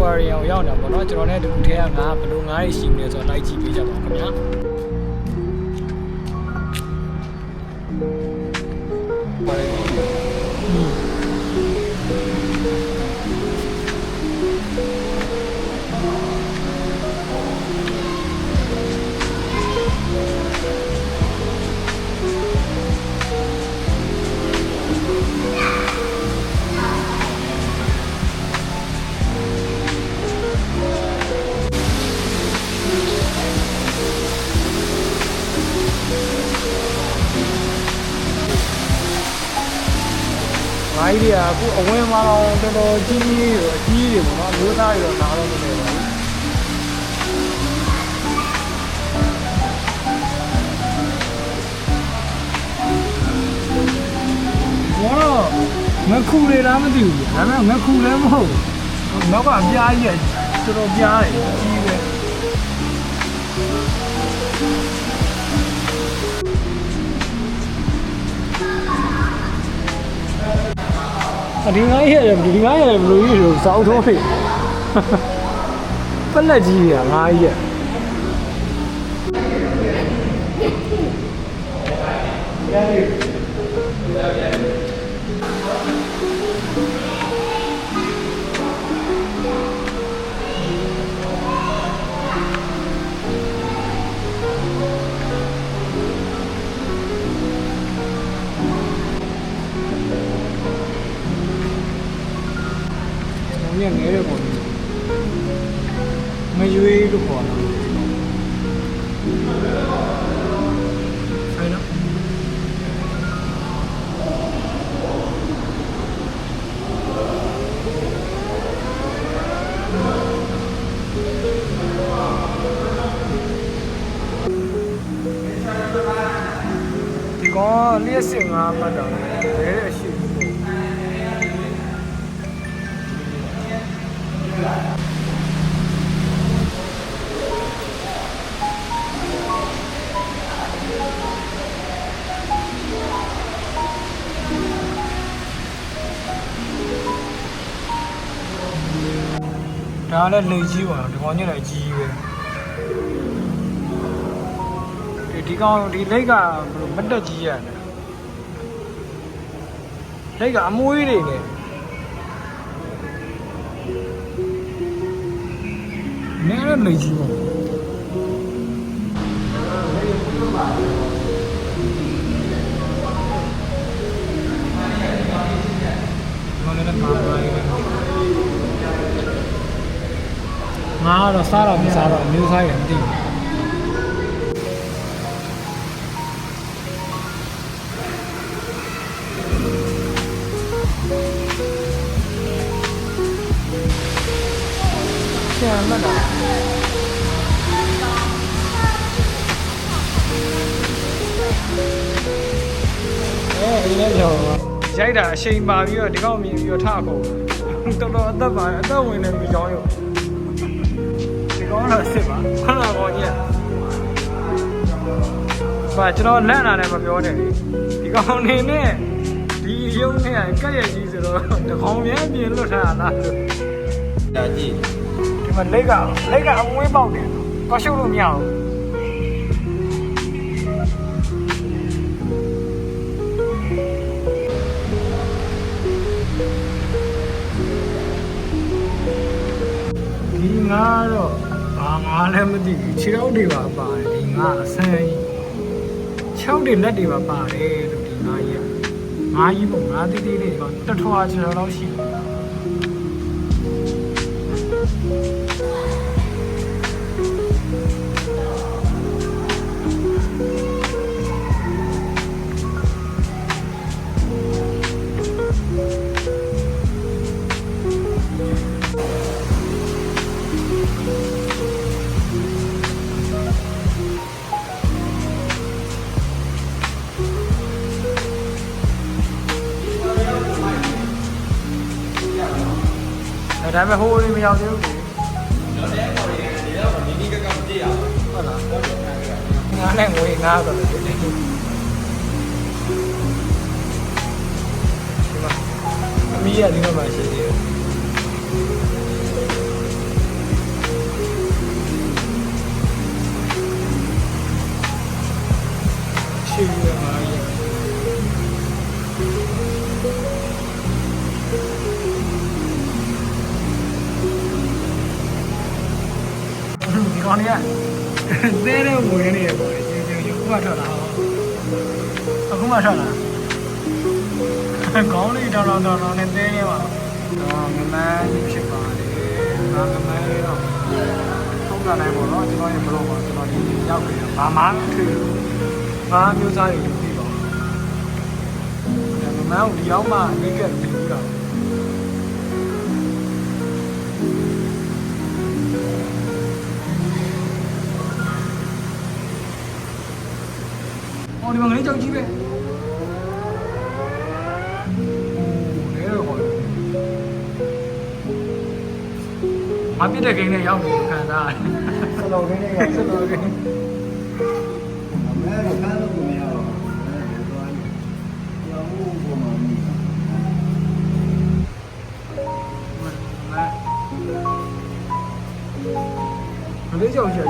aquarium ကိုရောက်နေတာပေါ့နော်ကျွန်တော်နဲ့ဒီထဲကငါဘယ်လိုငါးတွေရှိမလဲဆိုတော့လိုက်ကြည့်ပေးကြပါဦးခင်ဗျာမိုင်းတွေကအခုအဝင်မှာတော့တော်တော်ကြီးကြီးရောအကြီးတွေပေါ့နော်မျိုးသားတွေတော့လာတော့မနေပါဘူးဘောတော့ငခုတွေလားမသိဘူးဒါပေမဲ့ငခုလည်းမဟုတ်နောက်ကအပြားကြီးတော်တော်ပြားတယ်ကြီးပဲဒီငါးရဲ့ဘယ်လိုကြီးလို့စောင်းထိုးဖြစ်ပလက်ကြီးကငါးရဲ့ငယ်တယ်ပေါ့မရွေးလို့ခေါ်တာဆိုင်နော်ဒီကောင်လျှက်စင်ငါမှတ်တာဘယ်ရဲ့ရှိဒါလည်းလေကြီးပါတော့ဒီကောင်ညလည်းကြီးပဲဒီကောင်ဒီလိတ်ကဘယ်လိုမတက်ကြီးရတယ်လိတ်ကအမွှေးတွေနဲ့နည်းလည်းလေကြီးပါငါတော့စားတော့မစားတော့မျိုးစားရမသိဘူးကျန်မလားအေးလည်းကြောက်ပါရိုက်တာအချိန်ပါပြီးတော့ဒီကောင်မြင်ပြီးတော့ထခုံတော်တော်အသက်ပါအသက်ဝင်နေပြီကြောင်းရောကောင်းတော့စစ်ပါခဏကောင်းကြီးပါကျွန်တော်လန့်လာတယ်မပြောနဲ့ဒီကောင်နေနဲ့ဒီရုံနဲ့ကက်ရကြီးဆိုတော့တကောင်မြဲပြင်လွတ်ထားတာလားလို့ဒါကြည့်ဒီမှာလက်ကအမွေးပေါက်တယ်တော့ရှုပ်လို့မရဘူးဒီငါတော့ငါလည်းမသိဘူးခြေထောက်တွေပါပါတယ်ဒီငါအဆန်းခြေထောက်တွေလက်တွေပါပါတယ်လို့ဒီငါကြီးပေါ့ငါတိတိလေးတော့တထွားချော်လောက်ရှိဒါပေမဲ့ဟိုးလေးမရောက်သေးဘူးကျွန်တော်လည်းပေါ်နေတယ်ဒီတော့ဒီကမကြည့်ရဘူးဟုတ်လားငါနဲ့ငွေငါဆိုတော့ဒီမှာအမီးရဒီတော့မှရှိသေးတယ် ကောင်တွေကသဲတဲ့ဝင်နေရပေါ့လေရုပ်ကထွက်လာအခုမှထွက်လာခေါင်းလေးတောင်းနဲ့သဲနေပါတော့မမန်းဖြစ်ပါလေငါမမန်းလေးတော့ထုံးတာနိုင်ပေါ့နော်ကျွန်တော်ရင်မလို့ပါကျွန်တော်ဒီရောက်ကြဘာမှမထူငါမျိုးစားတွေပြီးပါမမန်းကိုဒီရောက်မှအိတ်ကပ်ပြီးတာဒီမှာငလေးကြောက်ကြီးပဲလဲတော့ဟောမပြစ်တဲ့ဂိမ်းနဲ့ရောက်နေခံစားရတယ်စလောဂိမ်းနဲ့ရောက်စလောဂိမ်းအမေကဖမ်းလို့မရတော့ကျောင်းကိုမှမလေးကြောက်ကြီး